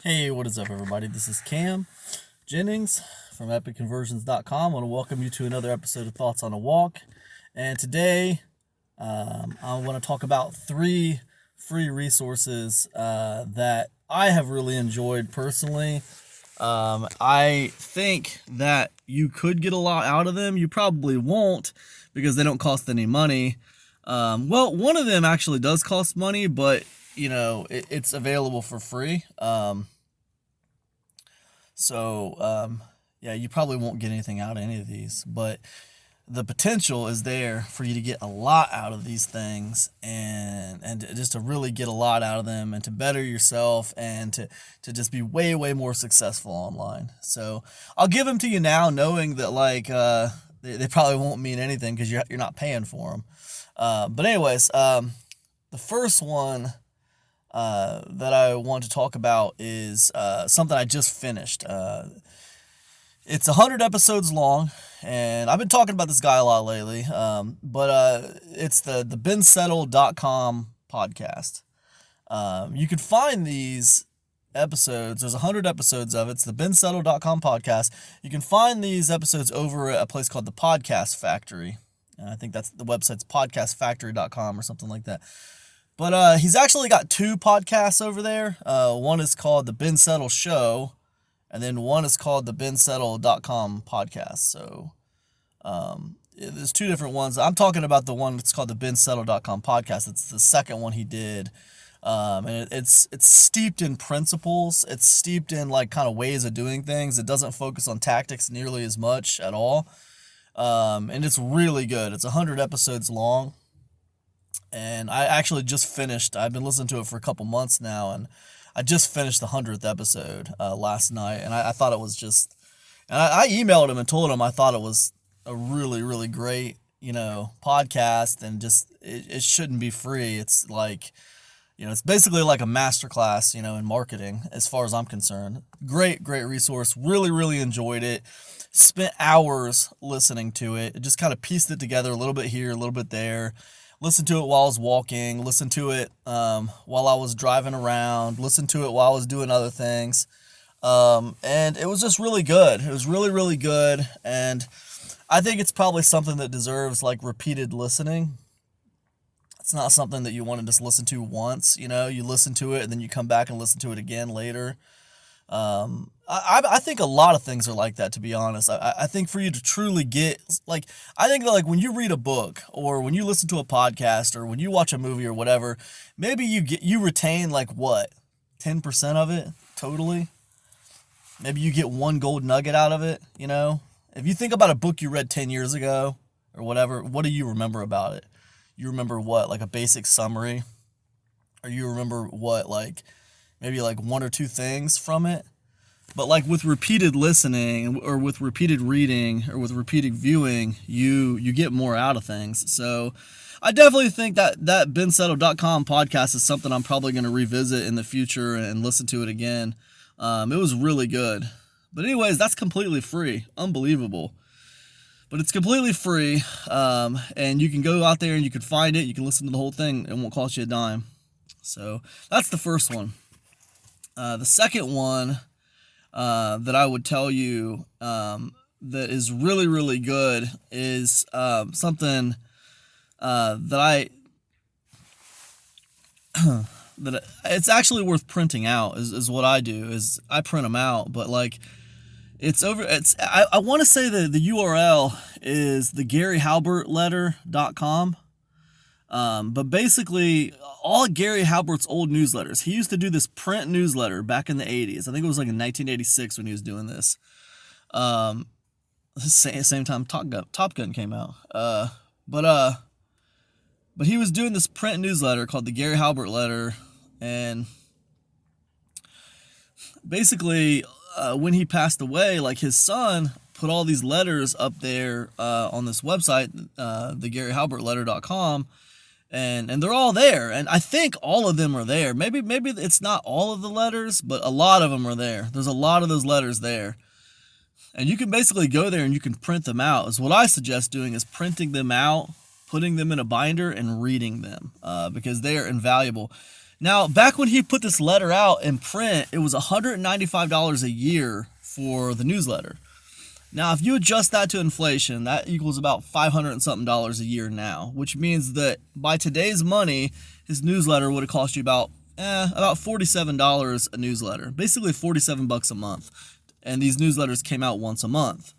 Hey, what is up, everybody? This is Cam Jennings from EpicConversions.com. I want to welcome you to another episode of Thoughts on a Walk. And today, I want to talk about 3 free resources that I have really enjoyed personally. I think that you could get a lot out of them. You probably won't because they don't cost any money. Well, one of them actually does cost money, but it's available for free. Yeah, you probably won't get anything out of any of these, but the potential is there for you to get a lot out of these things and just to really get a lot out of them and to better yourself and to just be way, way more successful online. So I'll give them to you now, knowing that they probably won't mean anything because you're not paying for them. But anyways, the first one that I want to talk about is something I just finished. It's 100 episodes long, and I've been talking about this guy a lot lately. But it's the bensettle.com podcast. You can find these episodes. There's 100 episodes of it. It's the bensettle.com podcast. You can find these episodes over at a place called the Podcast Factory. I think that's the website's podcastfactory.com or something like that. But he's actually got 2 podcasts over there. One is called The Ben Settle Show, and then one is called the bensettle.com podcast. So there's 2 different ones. I'm talking about the one that's called the bensettle.com podcast. It's the second one he did. And it's steeped in principles. It's steeped in kind of ways of doing things. It doesn't focus on tactics nearly as much at all. And it's really good. It's 100 episodes long. And I actually just finished. I've been listening to it for a couple months now, and I just finished the 100th episode last night. And I thought it was just. And I emailed him and told him I thought it was a really, really great, podcast, and just it shouldn't be free. It's it's basically like a masterclass, in marketing as far as I'm concerned. Great, great resource. Really, really enjoyed it. Spent hours listening to it. It just kind of pieced it together a little bit here, a little bit there. Listened to it while I was walking, listened to it while I was driving around, listened to it while I was doing other things. And it was just really good. It was really, really good. And I think it's probably something that deserves repeated listening. It's not something that you want to just listen to once, you listen to it and then you come back and listen to it again later. I think a lot of things are like that, to be honest. I think for you to truly get, I think that when you read a book or when you listen to a podcast or when you watch a movie or whatever, maybe you retain 10% of it totally. Maybe you get one gold nugget out of it, If you think about a book you read 10 years ago or whatever, what do you remember about it? You remember what, a basic summary? Or you remember what, maybe 1 or 2 things from it? But with repeated listening or with repeated reading or with repeated viewing, you get more out of things. So I definitely think that bensettle.com podcast is something I'm probably going to revisit in the future and listen to it again. It was really good. But anyways, that's completely free. Unbelievable. But it's completely free, and you can go out there and you can find it. You can listen to the whole thing. It won't cost you a dime. So that's the first one. The second one that I would tell you that is really, really good is something that that it's actually worth printing out. Is what I do. Is I print them out, but I want to say the URL is the GaryHalbertLetter.com. But basically, all Gary Halbert's old newsletters. He used to do this print newsletter back in the 80s. I think it was in 1986 when he was doing this. Same time Top Gun came out. But he was doing this print newsletter called the Gary Halbert Letter, and basically, when he passed away, his son put all these letters up there on this website, the GaryHalbertLetter.com. And they're all there, and I think all of them are there. Maybe it's not all of the letters, but a lot of them are there. There's a lot of those letters there, and you can basically go there and you can print them out. Is what I suggest doing, is printing them out, putting them in a binder, and reading them because they are invaluable. Now, back when he put this letter out in print, it was $195 a year for the newsletter. Now, if you adjust that to inflation, that equals about $500 and something a year now, which means that by today's money, his newsletter would have cost you about $47 a newsletter, basically $47 a month. And these newsletters came out once a month.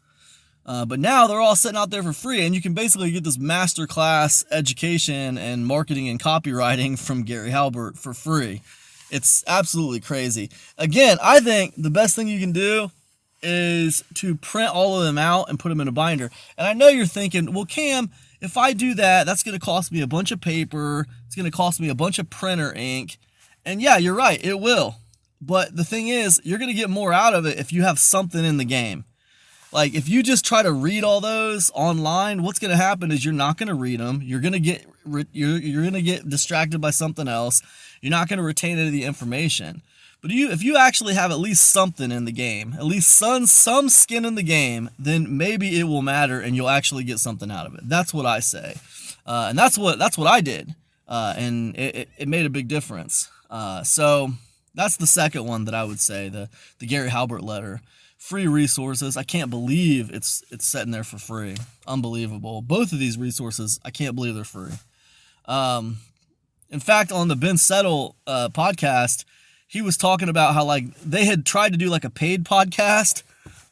But now they're all sitting out there for free, and you can basically get this masterclass education and marketing and copywriting from Gary Halbert for free. It's absolutely crazy. Again, I think the best thing you can do is to print all of them out and put them in a binder. And I know you're thinking, well, Cam, if I do that, that's going to cost me a bunch of paper. It's going to cost me a bunch of printer ink. And yeah, you're right, it will. But the thing is, you're going to get more out of it if you have something in the game. Like, if you just try to read all those online, what's going to happen is you're not going to read them. You're going to get distracted by something else. You're not going to retain any of the information. But if you actually have at least something in the game, at least some skin in the game, then maybe it will matter and you'll actually get something out of it. That's what I say, and that's what I did, and it made a big difference. So that's the second one that I would say, the Gary Halbert letter. Free resources. I can't believe it's sitting there for free. Unbelievable. Both of these resources, I can't believe they're free. In fact, on the Ben Settle podcast, he was talking about how, like, they had tried to do like a paid podcast,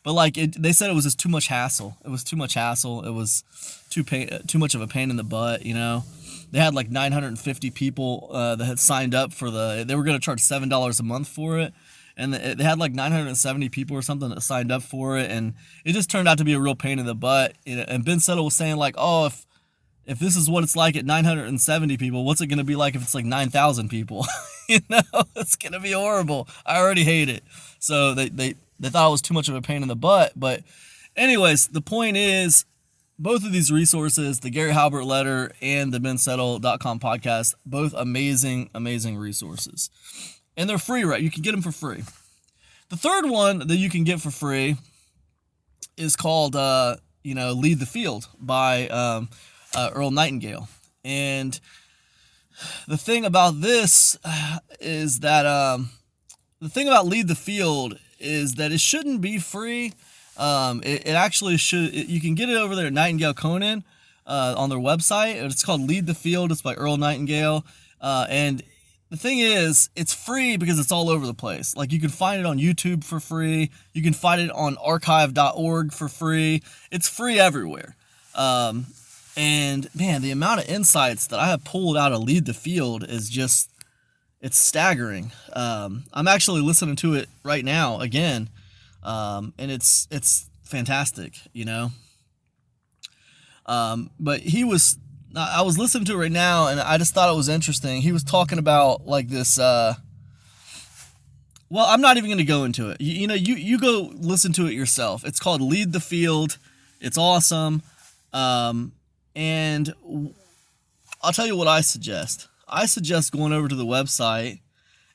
but like they said it was just too much hassle. It was too much hassle. It was too much of a pain in the butt. You know, they had like 950 people that had signed up for they were going to charge $7 a month for it, and they had like 970 people or something that signed up for it, and it just turned out to be a real pain in the butt. You know, and Ben Settle was saying like, oh, if this is what it's like at 970 people, what's it going to be like if it's like 9,000 people? You know, it's going to be horrible. I already hate it. So they thought it was too much of a pain in the butt. But anyways, the point is, both of these resources, the Gary Halbert letter and the bensettle.com podcast, both amazing, amazing resources. And they're free, right? You can get them for free. The third one that you can get for free is called, Lead the Field by Earl Nightingale. And the thing about this is that the thing about Lead the Field is that it shouldn't be free. It actually should. You can get it over there at Nightingale Conan on their website. It's called Lead the Field. It's by Earl Nightingale. And the thing is, it's free because it's all over the place. Like, you can find it on YouTube for free. You can find it on archive.org for free. It's free everywhere. And man, the amount of insights that I have pulled out of Lead the Field is just, it's staggering. I'm actually listening to it right now again. And it's fantastic, you know? But I was listening to it right now and I just thought it was interesting. He was talking about like this, well, I'm not even going to go into it. You go listen to it yourself. It's called Lead the Field. It's awesome. And I'll tell you what I suggest. I suggest going over to the website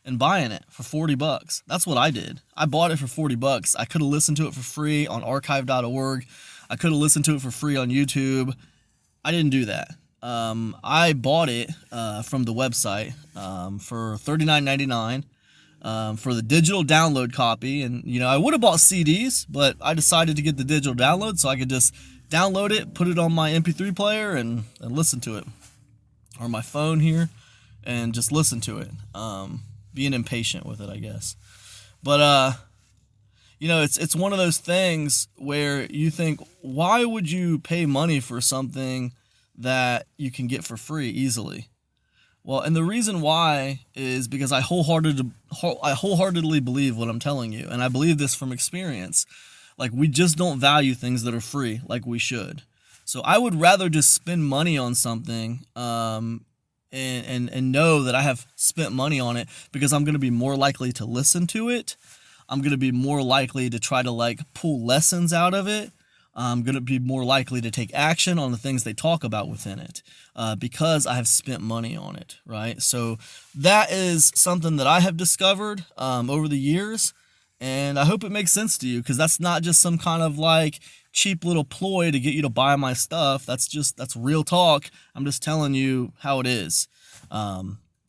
and buying it for $40. That's what I did. I bought it for $40. I could have listened to it for free on archive.org. I could have listened to it for free on YouTube. I didn't do that. I bought it from the website for $39.99 for the digital download copy. And, I would have bought CDs, but I decided to get the digital download so I could just download it, put it on my MP3 player, and listen to it. Or my phone here, and just listen to it. Being impatient with it, I guess. But, it's one of those things where you think, why would you pay money for something that you can get for free easily? Well, and the reason why is because I wholeheartedly believe what I'm telling you, and I believe this from experience. Like, we just don't value things that are free like we should. So I would rather just spend money on something and know that I have spent money on it because I'm going to be more likely to listen to it. I'm going to be more likely to try to pull lessons out of it. I'm going to be more likely to take action on the things they talk about within it because I have spent money on it, right? So that is something that I have discovered over the years. And I hope it makes sense to you, because that's not just some kind of cheap little ploy to get you to buy my stuff. That's real talk. I'm just telling you how it is.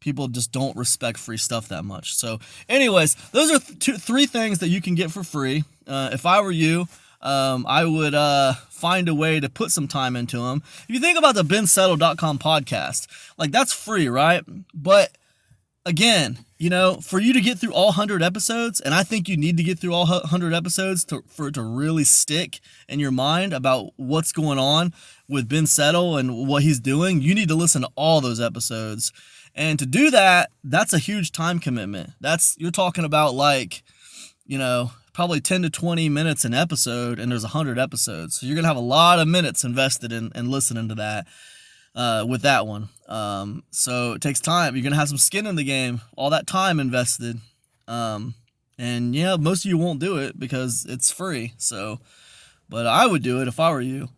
People just don't respect free stuff that much. So anyways, those are three things that you can get for free. If I were you, I would find a way to put some time into them. If you think about the bensettle.com podcast, like that's free, right? But again, you know, for you to get through all 100 episodes, and I think you need to get through all 100 episodes for it to really stick in your mind about what's going on with Ben Settle and what he's doing, you need to listen to all those episodes. And to do that, that's a huge time commitment. You're talking about like, you know, probably 10 to 20 minutes an episode, and there's 100 episodes. So you're going to have a lot of minutes invested in listening to that. With that one. So it takes time. You're going to have some skin in the game, all that time invested. And yeah, most of you won't do it because it's free. So, but I would do it if I were you.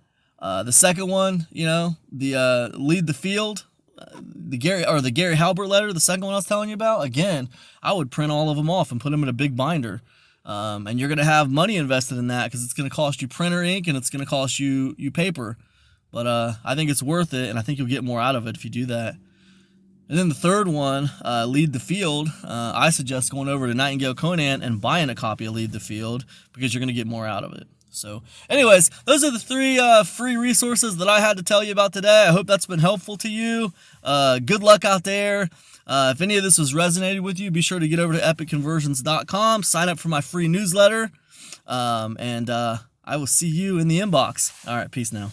The second one, you know, the lead the field, the Gary Halbert letter, the second one I was telling you about, again, I would print all of them off and put them in a big binder. And you're going to have money invested in that because it's going to cost you printer ink and it's going to cost you paper. But I think it's worth it, and I think you'll get more out of it if you do that. And then the third one, Lead the Field, I suggest going over to Nightingale Conan and buying a copy of Lead the Field because you're going to get more out of it. So anyways, those are the three free resources that I had to tell you about today. I hope that's been helpful to you. Good luck out there. If any of this was resonated with you, be sure to get over to epicconversions.com, sign up for my free newsletter, and I will see you in the inbox. All right, peace now.